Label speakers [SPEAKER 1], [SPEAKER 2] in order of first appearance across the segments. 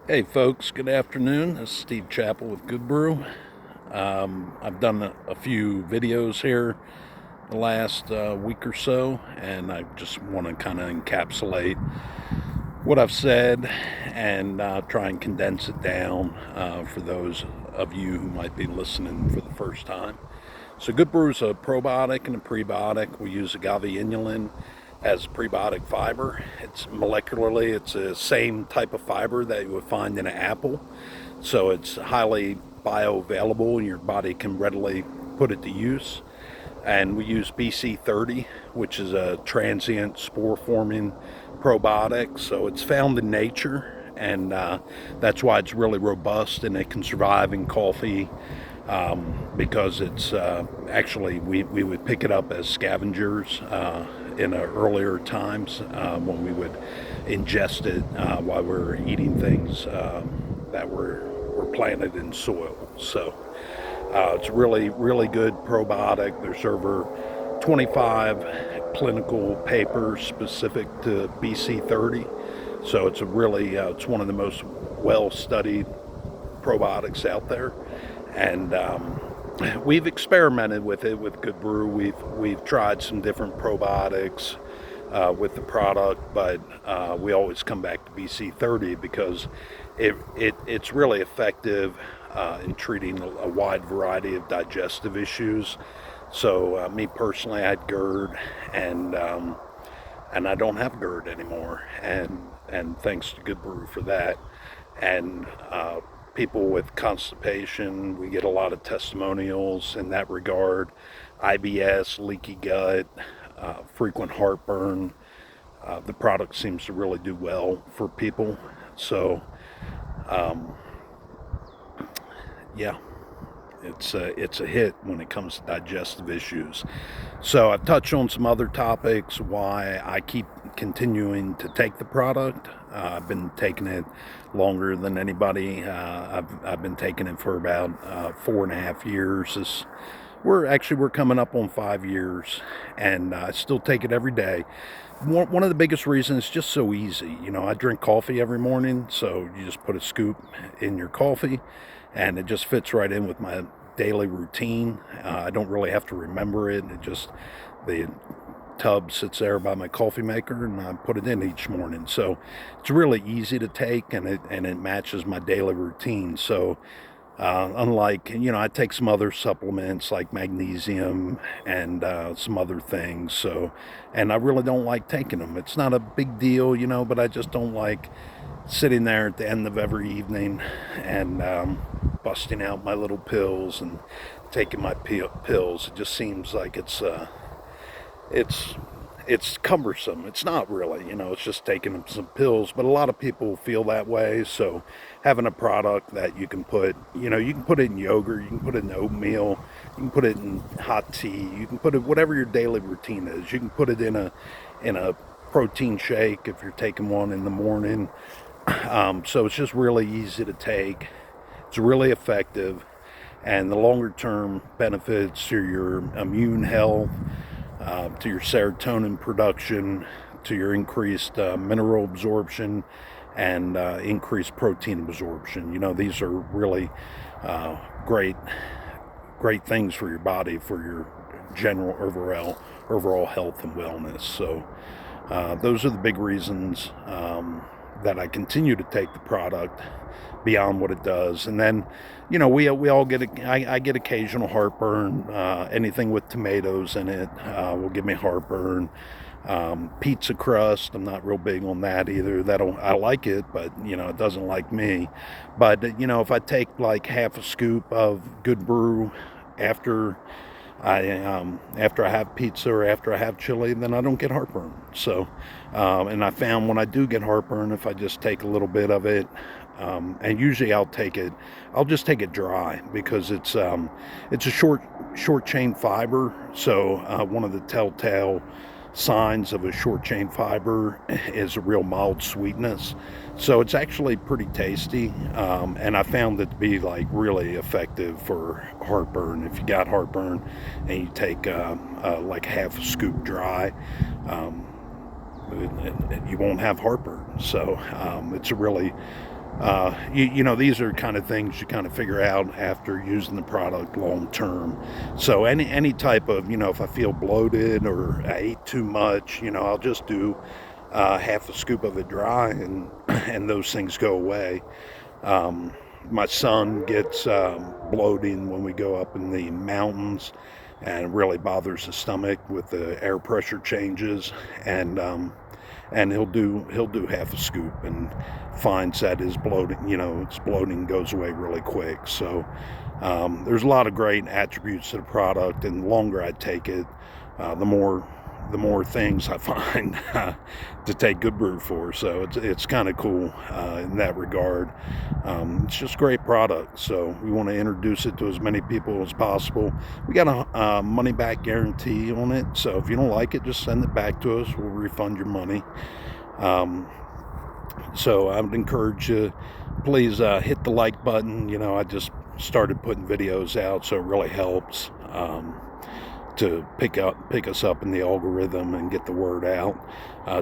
[SPEAKER 1] Hey folks, good afternoon. This is Steve Chappell with Good Brew. I've done a few videos here the last week or so, and I just want to kind of encapsulate what I've said and try and condense it down for those of you who might be listening for the first time. So, Good Brew is a probiotic and a prebiotic. We use agave inulin as prebiotic fiber. It's molecularly, it's the same type of fiber that you would find in an apple. So, it's highly bioavailable and your body can readily put it to use. And we use BC30, which is a transient spore forming probiotic. So, it's found in nature. And that's why it's really robust and it can survive in coffee because it's actually we would pick it up as scavengers in earlier times when we would ingest it while we were eating things that were planted in soil. So it's really good probiotic. There's over 25 clinical papers specific to BC30. So it's it's one of the most well-studied probiotics out there, and we've experimented with it with Good Brew. We've tried some different probiotics with the product, but we always come back to BC30 because it's really effective in treating a wide variety of digestive issues. So me personally, I had GERD, and I don't have GERD anymore, and thanks to Good Brew for that. And people with constipation, we get a lot of testimonials in that regard. IBS, leaky gut, frequent heartburn. The product seems to really do well for people. So, yeah. It's a hit when it comes to digestive issues. So I've touched on some other topics, why I keep continuing to take the product. I've been taking it longer than anybody. I've been taking it for about 4.5 years. We're coming up on 5 years, and I still take it every day. One of the biggest reasons is just so easy. I drink coffee every morning, so you just put a scoop in your coffee and it just fits right in with my daily routine. I don't really have to remember it. The tub sits there by my coffee maker, and I put it in each morning. So it's really easy to take, and it matches my daily routine. So unlike, I take some other supplements like magnesium and some other things. So, and I really don't like taking them. It's not a big deal, but I just don't like sitting there at the end of every evening and busting out my little pills and taking my pills. It just seems like it's cumbersome. It's not really, it's just taking some pills, but a lot of people feel that way. So having a product that you can put it in yogurt, you can put it in oatmeal, you can put it in hot tea, you can put it whatever your daily routine is. You can put it in a protein shake if you're taking one in the morning. So it's just really easy to take. It's really effective, and the longer term benefits to your immune health, to your serotonin production, to your increased mineral absorption, and increased protein absorption. These are really great things for your body, for your general overall health and wellness. So those are the big reasons that I continue to take the product beyond what it does. And then, we all I get occasional heartburn. Anything with tomatoes in it will give me heartburn. Pizza crust, I'm not real big on that either. I like it, but it doesn't like me. But if I take like half a scoop of Good Brew after after I have pizza or after I have chili, then I don't get heartburn. So, and I found when I do get heartburn, if I just take a little bit of it, and usually I'll just take it dry because it's a short chain fiber. So one of the telltale signs of a short chain fiber is a real mild sweetness. So it's actually pretty tasty, and I found it to be like really effective for heartburn. If you got heartburn and you take like half a scoop dry, you won't have heartburn. So it's a really You know, these are kind of things you kind of figure out after using the product long term. So any type of, you know, if I feel bloated or I ate too much, you know, I'll just do half a scoop of it dry, and and those things go away. My son gets bloating when we go up in the mountains, and it really bothers the stomach with the air pressure changes, and he'll do half a scoop and finds that his bloating, you know, his bloating goes away really quick. So there's a lot of great attributes to the product, and the longer I take it, the more things I find to take Good Brew for. So it's kind of cool in that regard. It's just a great product. So we want to introduce it to as many people as possible. We got a money back guarantee on it. So if you don't like it, just send it back to us. We'll refund your money. Um, so I would encourage you, please hit the like button. You know, I just started putting videos out, so it really helps. To pick us up in the algorithm and get the word out.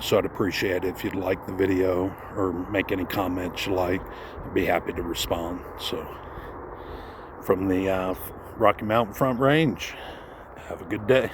[SPEAKER 1] So I'd appreciate it if you'd like the video or make any comments you like. I'd be happy to respond. So from the Rocky Mountain Front Range, have a good day.